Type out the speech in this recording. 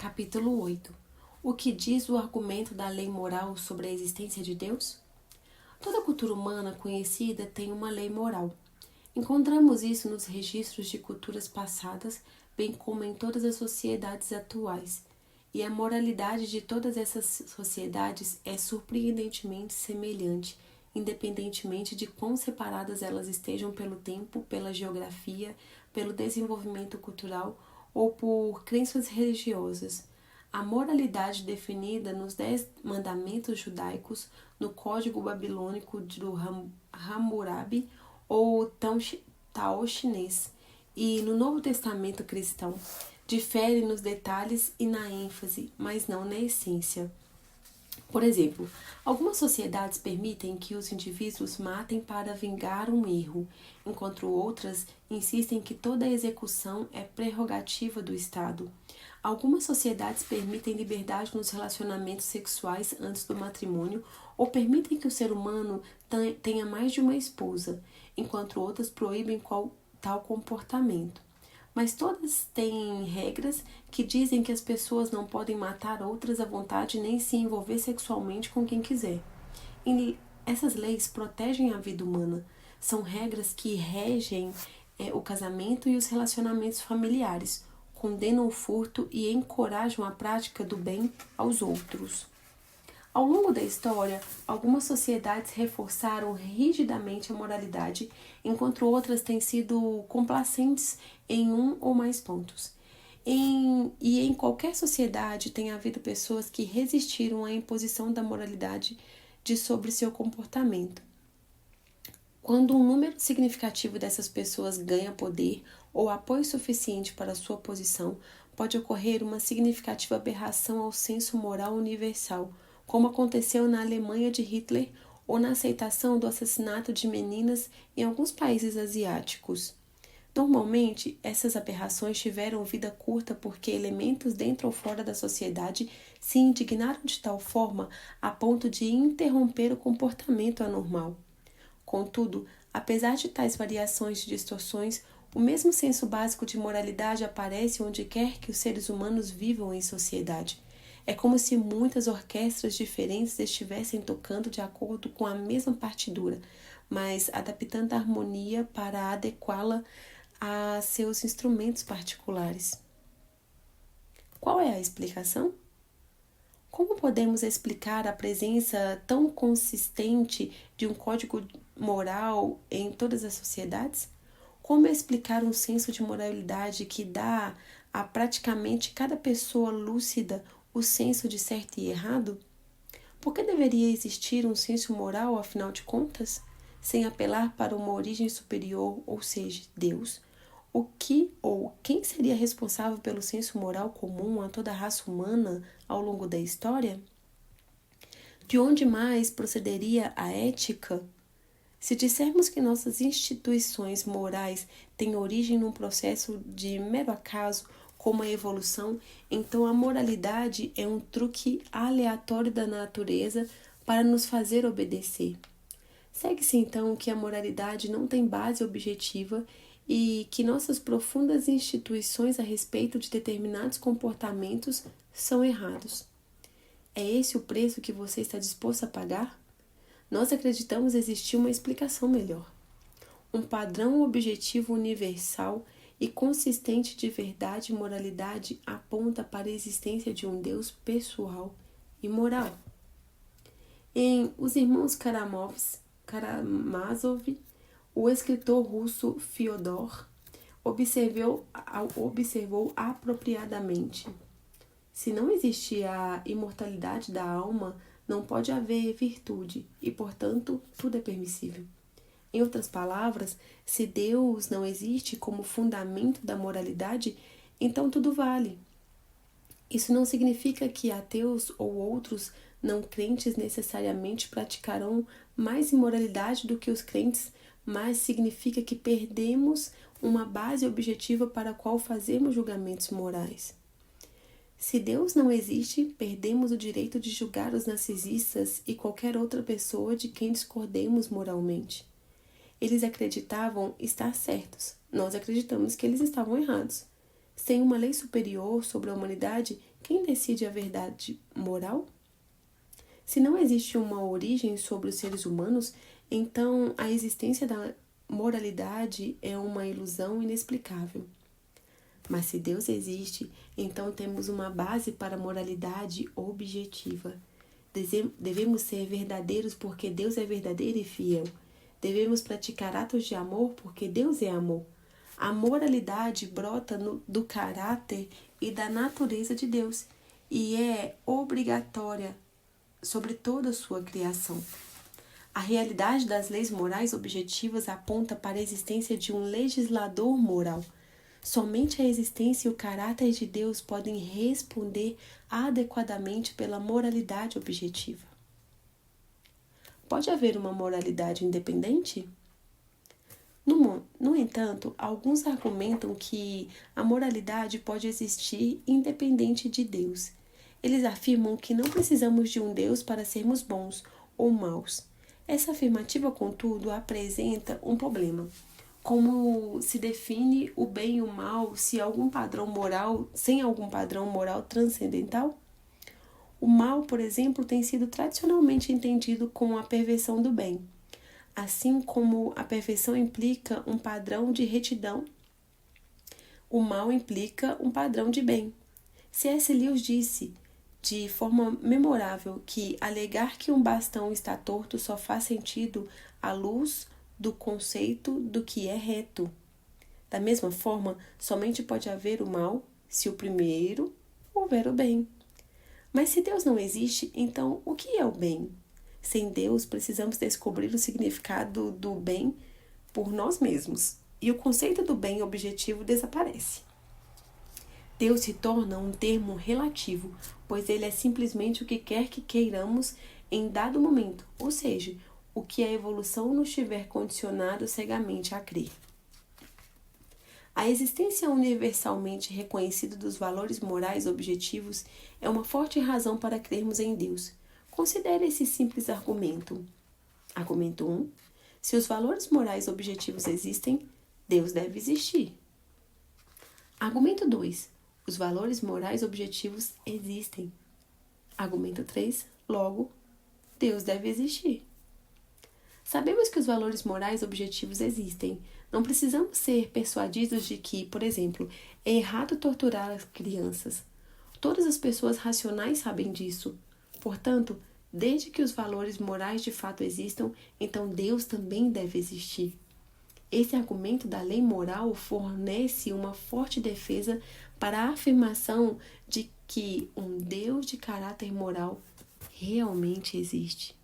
Capítulo 8. O que diz o argumento da lei moral sobre a existência de Deus? Toda cultura humana conhecida tem uma lei moral. Encontramos isso nos registros de culturas passadas, bem como em todas as sociedades atuais. E a moralidade de todas essas sociedades é surpreendentemente semelhante, independentemente de quão separadas elas estejam pelo tempo, pela geografia, pelo desenvolvimento cultural ou por crenças religiosas. A moralidade definida nos 10 mandamentos judaicos, no Código Babilônico do Hammurabi ou Tao chinês e no Novo Testamento cristão, difere nos detalhes e na ênfase, mas não na essência. Por exemplo, algumas sociedades permitem que os indivíduos matem para vingar um erro, enquanto outras insistem que toda execução é prerrogativa do Estado. Algumas sociedades permitem liberdade nos relacionamentos sexuais antes do matrimônio ou permitem que o ser humano tenha mais de uma esposa, enquanto outras proíbem tal comportamento. Mas todas têm regras que dizem que as pessoas não podem matar outras à vontade nem se envolver sexualmente com quem quiser. E essas leis protegem a vida humana. São regras que regem o casamento e os relacionamentos familiares, condenam o furto e encorajam a prática do bem aos outros. Ao longo da história, algumas sociedades reforçaram rigidamente a moralidade, enquanto outras têm sido complacentes em um ou mais pontos. Em qualquer sociedade tem havido pessoas que resistiram à imposição da moralidade sobre seu comportamento. Quando um número significativo dessas pessoas ganha poder ou apoio suficiente para sua posição, pode ocorrer uma significativa aberração ao senso moral universal, como aconteceu na Alemanha de Hitler ou na aceitação do assassinato de meninas em alguns países asiáticos. Normalmente, essas aberrações tiveram vida curta porque elementos dentro ou fora da sociedade se indignaram de tal forma a ponto de interromper o comportamento anormal. Contudo, apesar de tais variações e distorções, o mesmo senso básico de moralidade aparece onde quer que os seres humanos vivam em sociedade. É como se muitas orquestras diferentes estivessem tocando de acordo com a mesma partitura, mas adaptando a harmonia para adequá-la a seus instrumentos particulares. Qual é a explicação? Como podemos explicar a presença tão consistente de um código moral em todas as sociedades? Como explicar um senso de moralidade que dá a praticamente cada pessoa lúcida o senso de certo e errado? Por que deveria existir um senso moral, afinal de contas? Sem apelar para uma origem superior, ou seja, Deus, o que ou quem seria responsável pelo senso moral comum a toda a raça humana ao longo da história? De onde mais procederia a ética? Se dissermos que nossas instituições morais têm origem num processo de mero acaso, como a evolução, então a moralidade é um truque aleatório da natureza para nos fazer obedecer. Segue-se então que a moralidade não tem base objetiva e que nossas profundas instituições a respeito de determinados comportamentos são errados. É esse o preço que você está disposto a pagar? Nós acreditamos existir uma explicação melhor. Um padrão objetivo universal e consistente de verdade e moralidade aponta para a existência de um Deus pessoal e moral. Em Os Irmãos Karamazov, o escritor russo Fyodor observou apropriadamente: se não existe a imortalidade da alma, não pode haver virtude e, portanto, tudo é permissível. Em outras palavras, se Deus não existe como fundamento da moralidade, então tudo vale. Isso não significa que ateus ou outros não crentes necessariamente praticarão mais imoralidade do que os crentes, mas significa que perdemos uma base objetiva para a qual fazemos julgamentos morais. Se Deus não existe, perdemos o direito de julgar os narcisistas e qualquer outra pessoa de quem discordemos moralmente. Eles acreditavam estar certos, nós acreditamos que eles estavam errados. Sem uma lei superior sobre a humanidade, quem decide a verdade moral? Se não existe uma origem sobre os seres humanos, então a existência da moralidade é uma ilusão inexplicável. Mas se Deus existe, então temos uma base para a moralidade objetiva. Devemos ser verdadeiros porque Deus é verdadeiro e fiel. Devemos praticar atos de amor porque Deus é amor. A moralidade brota do caráter e da natureza de Deus e é obrigatória sobre toda a sua criação. A realidade das leis morais objetivas aponta para a existência de um legislador moral. Somente a existência e o caráter de Deus podem responder adequadamente pela moralidade objetiva. Pode haver uma moralidade independente? No entanto, alguns argumentam que a moralidade pode existir independente de Deus. Eles afirmam que não precisamos de um Deus para sermos bons ou maus. Essa afirmativa, contudo, apresenta um problema. Como se define o bem e o mal sem algum padrão moral transcendental? O mal, por exemplo, tem sido tradicionalmente entendido como a perversão do bem. Assim como a perfeição implica um padrão de retidão, o mal implica um padrão de bem. C.S. Lewis disse, de forma memorável, que alegar que um bastão está torto só faz sentido à luz do conceito do que é reto. Da mesma forma, somente pode haver o mal se o primeiro houver o bem. Mas se Deus não existe, então o que é o bem? Sem Deus, precisamos descobrir o significado do bem por nós mesmos, e o conceito do bem objetivo desaparece. Deus se torna um termo relativo, pois ele é simplesmente o que quer que queiramos em dado momento, ou seja, o que a evolução nos tiver condicionado cegamente a crer. A existência universalmente reconhecida dos valores morais objetivos é uma forte razão para crermos em Deus. Considere esse simples argumento. Argumento 1. Se os valores morais objetivos existem, Deus deve existir. Argumento 2. Os valores morais objetivos existem. Argumento 3. Logo, Deus deve existir. Sabemos que os valores morais objetivos existem. Não precisamos ser persuadidos de que, por exemplo, é errado torturar as crianças. Todas as pessoas racionais sabem disso. Portanto, desde que os valores morais de fato existam, então Deus também deve existir. Esse argumento da lei moral fornece uma forte defesa para a afirmação de que um Deus de caráter moral realmente existe.